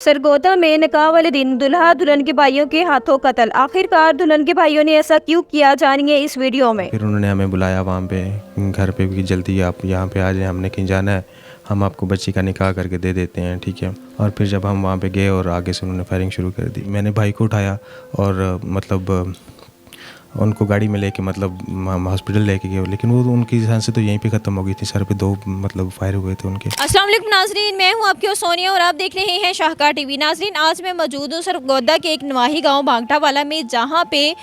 सरगोदा में निकाह वाले दिन दुल्हा दुल्हन के भाइयों के हाथों कत्ल। आखिरकार दुल्हन के भाइयों ने ऐसा क्यों किया, जानिए इस वीडियो में। फिर उन्होंने हमें बुलाया वहाँ पे घर पे भी, जल्दी आप यहाँ पे आ जाएं, हमने कहीं जाना है, हम आपको बच्ची का निकाह करके दे देते हैं, ठीक है। और फिर जब हम वहाँ पे गए और आगे से उन्होंने फायरिंग शुरू कर दी। मैंने भाई को उठाया और मतलब उनको गाड़ी में लेके मतलब हम हॉस्पिटल लेके गए, लेकिन वो उनकी जान से तो यहीं पे ख़त्म हो गई थी। सर पे 2 मतलब फायर हुए थे उनके। अस्सलाम वालेकुम नाजरीन, मैं हूं आपकी सोनिया और आप देख रहे हैं शाहकार टीवी। नाजरीन, आज मैं मौजूद हूं सरगोदा के एक नवाही गांव भांगटा वाला में, जहां पे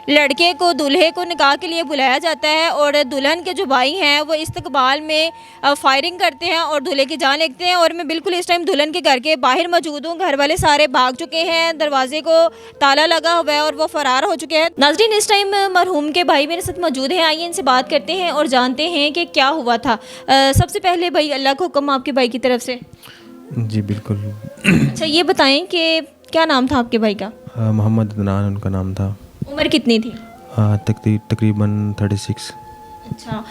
लड़के को दूल्हे को निकाह के लिए बुलाया जाता है और दुल्हन के जो भाई हैं वो इस्तकबाल में फायरिंग करते हैं और दूल्हे की जान लेते हैं। और मैं बिल्कुल इस टाइम दुल्हन के घर के बाहर मौजूद हूँ। घर वाले सारे भाग चुके हैं, दरवाजे को ताला लगा हुआ है और वो फरार हो चुके हैं। नाजरीन, इस टाइम मरहूम के भाई मेरे साथ मौजूद हैं। आइए इनसे बात करते हैं और जानते हैं कि क्या हुआ था। सबसे पहले भाई, अल्लाह का हुक्म आपके भाई की तरफ से। जी बिल्कुल। अच्छा, ये बताएं कि क्या नाम था आपके भाई का? मोहम्मद अदनान उनका नाम था। उम्र कितनी थी? तकरीबन 36। अच्छा,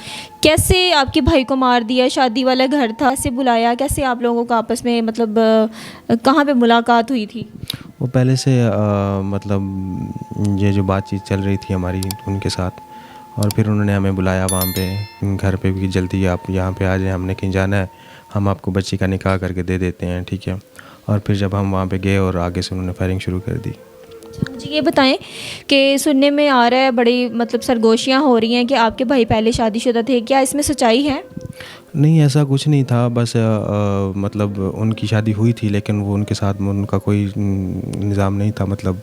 कैसे आपके भाई को मार दिया? शादी वाला घर था, कैसे बुलाया, कैसे आप लोगों का आपस में मतलब कहाँ पे मुलाकात हुई थी? वो पहले से मतलब ये जो बातचीत चल रही थी हमारी उनके साथ, और फिर उन्होंने हमें बुलाया वहाँ पे घर पे भी, जल्दी आप यहाँ पे आ जाएं, हमने कहीं जाना है, हम आपको बच्ची का निकाह करके दे देते हैं, ठीक है। और फिर जब हम वहाँ पे गए और आगे से उन्होंने फायरिंग शुरू कर दी। अच्छा, मुझे ये बताएं कि सुनने में आ रहा है, बड़ी मतलब सरगोशियाँ हो रही हैं कि आपके भाई पहले शादीशुदा थे, क्या इसमें सच्चाई है? नहीं, ऐसा कुछ नहीं था, बस मतलब उनकी शादी हुई थी, लेकिन वो उनके साथ में उनका कोई निज़ाम नहीं था, मतलब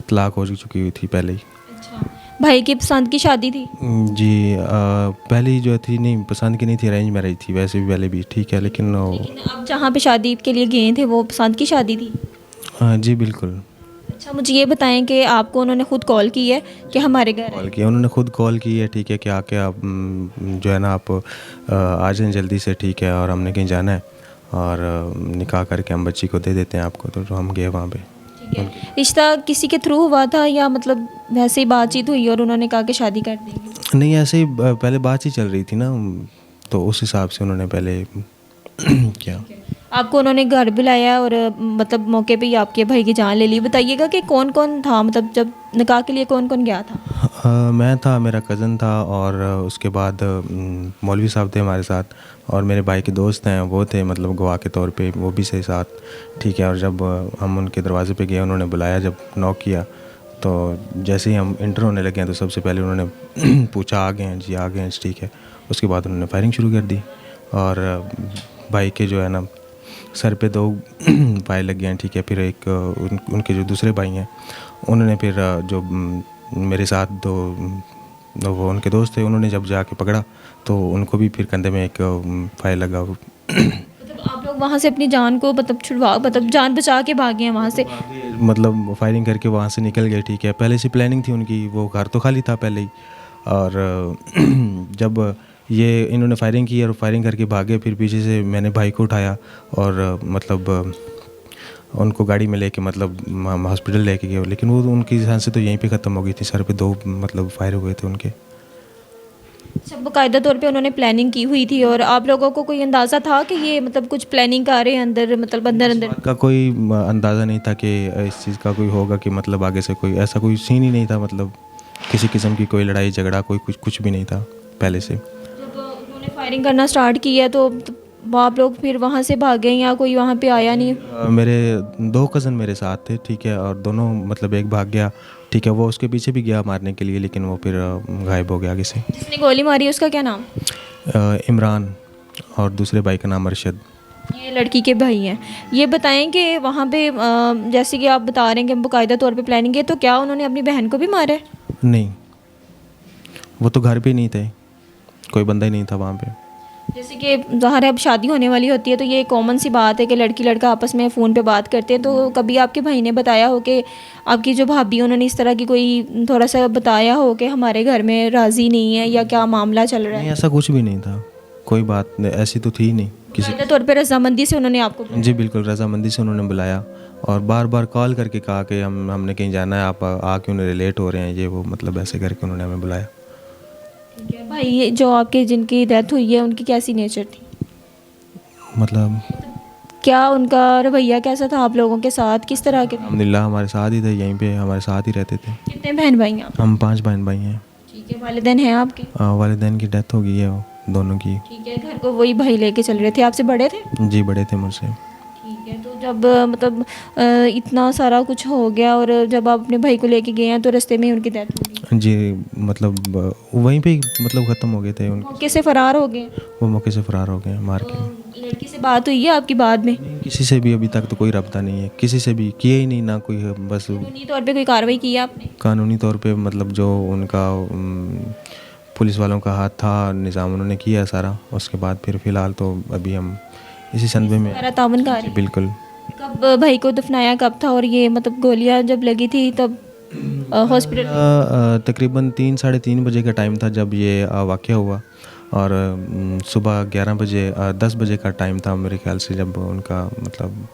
तलाक हो चुकी हुई थी पहले ही। अच्छा, भाई की पसंद की शादी थी? जी पहले जो थी, नहीं पसंद की नहीं थी, अरेंज मैरिज थी वैसे भी पहले भी, ठीक है। लेकिन अब जहाँ पे शादी के लिए गए थे वो पसंद की शादी थी? हाँ जी बिल्कुल। अच्छा, मुझे ये बताएं कि आपको उन्होंने खुद कॉल की है कि हमारे घर कॉल किया, उन्होंने खुद कॉल की है, ठीक है, कि आके आप जो है ना आप आ जाएं जल्दी से, ठीक है, और हमने कहीं जाना है और निकाह करके हम बच्ची को दे देते हैं आपको। तो हम गए वहाँ पे। ठीक है। रिश्ता किसी के थ्रू हुआ था या मतलब वैसे ही बातचीत हुई और उन्होंने कहा कि शादी कर देंगे? नहीं, ऐसे ही पहले बातचीत चल रही थी ना, तो उस हिसाब से उन्होंने पहले किया। आपको उन्होंने घर बुलाया और मतलब मौके पे ही आपके भाई की जान ले ली। बताइएगा कि कौन कौन था, मतलब जब निकाह के लिए कौन कौन गया था? मैं था, मेरा कज़न था, और उसके बाद मौलवी साहब थे हमारे साथ, और मेरे भाई के दोस्त हैं वो थे, मतलब गवाह के तौर पे वो भी से साथ, ठीक है। और जब हम उनके दरवाज़े पे गए, उन्होंने बुलाया, जब नॉक किया, तो जैसे ही हम इंटर होने लगे हैं तो सबसे पहले उन्होंने पूछा आ गए हैं जी, आ गए हैं, ठीक है। उसके बाद उन्होंने फायरिंग शुरू कर दी और भाई के जो है ना सर पे 2 फायर लग गए हैं, ठीक है। फिर एक उनके जो दूसरे भाई हैं उन्होंने फिर जो मेरे साथ 2 वो उनके दोस्त थे, उन्होंने जब जाके पकड़ा तो उनको भी फिर कंधे में एक फायर लगा। मतलब आप लोग वहाँ से अपनी जान को मतलब छुड़वा, मतलब जान बचा के भागे हैं वहाँ से? मतलब फायरिंग करके वहाँ से निकल गए, ठीक है। पहले से प्लानिंग थी उनकी, वो घर तो खाली था पहले ही, और जब ये इन्होंने फायरिंग की और फायरिंग करके भागे, फिर पीछे से मैंने भाई को उठाया और मतलब उनको गाड़ी में लेके मतलब हम हॉस्पिटल लेके गए, लेकिन वो उनकी जान से तो यहीं पे ख़त्म हो गई थी। सर पे 2 मतलब फायर हुए थे उनके। सब बाकायदा तौर पे उन्होंने प्लानिंग की हुई थी और आप लोगों को कोई अंदाज़ा था कि ये मतलब कुछ प्लानिंग कर रहे हैं अंदर, मतलब अंदर इस अंदर? बात का कोई अंदाज़ा नहीं था कि इस चीज़ का कोई होगा, कि मतलब आगे से कोई ऐसा कोई सीन ही नहीं था, मतलब किसी किस्म की कोई लड़ाई झगड़ा कोई कुछ भी नहीं था पहले से। जब उन्होंने फायरिंग करना स्टार्ट किया तो आप लोग फिर वहाँ से भागे या कोई वहाँ पे आया नहीं? मेरे 2 कज़न मेरे साथ थे, ठीक है, और दोनों मतलब एक भाग गया, ठीक है, वो उसके पीछे भी गया मारने के लिए, लेकिन वो फिर गायब हो गया आगे से। जिसने गोली मारी उसका क्या नाम? इमरान, और दूसरे भाई का नाम अरशद। ये लड़की के भाई हैं। ये बताएं कि वहाँ पे जैसे कि आप बता रहे हैं कि बाकायदा तौर पे प्लानिंग है, तो क्या उन्होंने अपनी बहन को भी मारा है? नहीं, वो तो घर पे ही नहीं थे, कोई बंदा ही नहीं था वहाँ पे। जैसे कि ज़ाहिर है अब शादी होने वाली होती है तो ये कॉमन सी बात है कि लड़की लड़का आपस में फ़ोन पे बात करते हैं, तो कभी आपके भाई ने बताया हो कि आपकी जो भाभी उन्होंने इस तरह की कोई थोड़ा सा बताया हो कि हमारे घर में राज़ी नहीं है या क्या मामला चल रहा नहीं, है? ऐसा कुछ भी नहीं था, कोई बात ऐसी तो थी नहीं किसी। बाकायदा तौर पे रजामंदी से उन्होंने आपको बुलाया? जी बिल्कुल, रजामंदी से उन्होंने बुलाया और बार बार कॉल करके कहा कि हमने कहीं जाना है, आप आ क्यों नहीं, लेट हो रहे हैं, ये वो, मतलब ऐसे करके उन्होंने हमें बुलाया। ठीक है भाई, ये जो आपके जिनकी डेथ हुई है उनकी कैसी नेचर थी? मतलब क्या उनका रवैया कैसा था आप लोगों के साथ, किस तरह के थे? अल्हम्दुलिल्लाह हमारे साथ ही थे, यहीं पे हमारे साथ ही रहते थे। कितने बहन भाई हैं आप? हम 5 बहन भाई हैं। ठीक है, वालिदैन हैं आपके? वालिदैन की डेथ हो गई है दोनों की। ठीक है, घर को वही भाई लेके चल रहे थे, आपसे बड़े थे? जी बड़े थे मुझसे। ठीक है, तो जब मतलब इतना सारा कुछ हो गया और जब आप अपने भाई को लेके गए हैं तो रास्ते में ही उनकी डेथ हो गई? जी मतलब वहीं पे ही मतलब ख़त्म हो गए थे मौके से फरार हो गए? वो मौके से फरार हो गए मार के। लड़की से बात हुई है आपकी बाद में? नहीं, किसी से भी अभी तक तो कोई रब्ता नहीं है, किसी से भी किया ही नहीं, ना कोई है, बस कानूनी तौर पे कोई कार्रवाई की है आपने? कानूनी तौर पे मतलब जो उनका पुलिस वालों का हाथ था, निज़ाम उन्होंने किया सारा। उसके बाद फिर फ़िलहाल तो अभी हम इसी संदर्भ में। सारा तावन का बिल्कुल। कब भाई को दफनाया कब था, और ये मतलब गोलियां जब लगी थी तब हॉस्पिटल? तकरीबन 3 साढ़े 3 बजे का टाइम था जब ये वाक़या हुआ, और सुबह 11 बजे 10 बजे का टाइम था मेरे ख्याल से जब उनका मतलब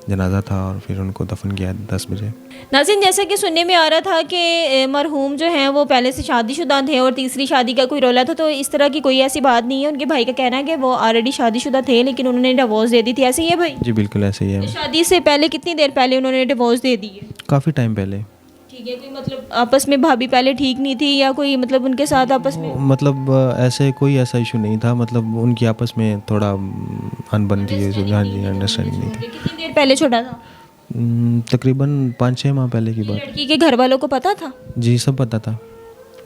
जनाजा था, और फिर उनको दफन किया 10 बजे। नाज़रीन, जैसा कि सुनने में आ रहा था कि मरहूम जो हैं वो पहले से शादीशुदा थे और तीसरी शादी का कोई रोला था, तो इस तरह की कोई ऐसी बात नहीं है। उनके भाई का कहना है कि वो ऑलरेडी शादीशुदा थे लेकिन उन्होंने डिवोर्स दे दी थी, ऐसे ही है भाई? जी बिल्कुल ऐसे ही है। शादी से पहले कितनी देर पहले उन्होंने डिवोर्स दे दी है? काफ़ी टाइम पहले। ठीक है, कोई मतलब आपस में भाभी पहले ठीक नहीं थी या कोई मतलब उनके साथ आपस में? मतलब ऐसे कोई ऐसा इशू नहीं था, मतलब उनकी आपस में थोड़ा अनबन थी। हाँ जी, अंडरस्टैंडिंग नहीं थी। कितनी देर पहले छोड़ा था? तकरीबन 5-6 माह पहले की बात। लड़की के घर वालों को पता था? जी सब पता था।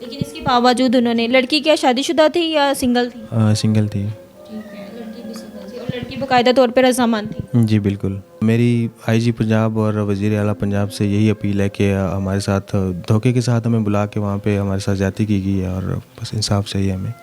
लेकिन इसके बावजूद उन्होंने, लड़की क्या शादीशुदा थी या सिंगल थी? सिंगल थी। ठीक है, लड़की भी सिंगल थी और लड़की बाकायदा तौर पर रजामंद थी? जी बिल्कुल। मेरी आईजी पंजाब और वज़ीर आला पंजाब से यही अपील है कि हमारे साथ धोखे के साथ हमें बुला के वहाँ पे हमारे साथ ज़्यादती की गई है, और बस इंसाफ चाहिए हमें।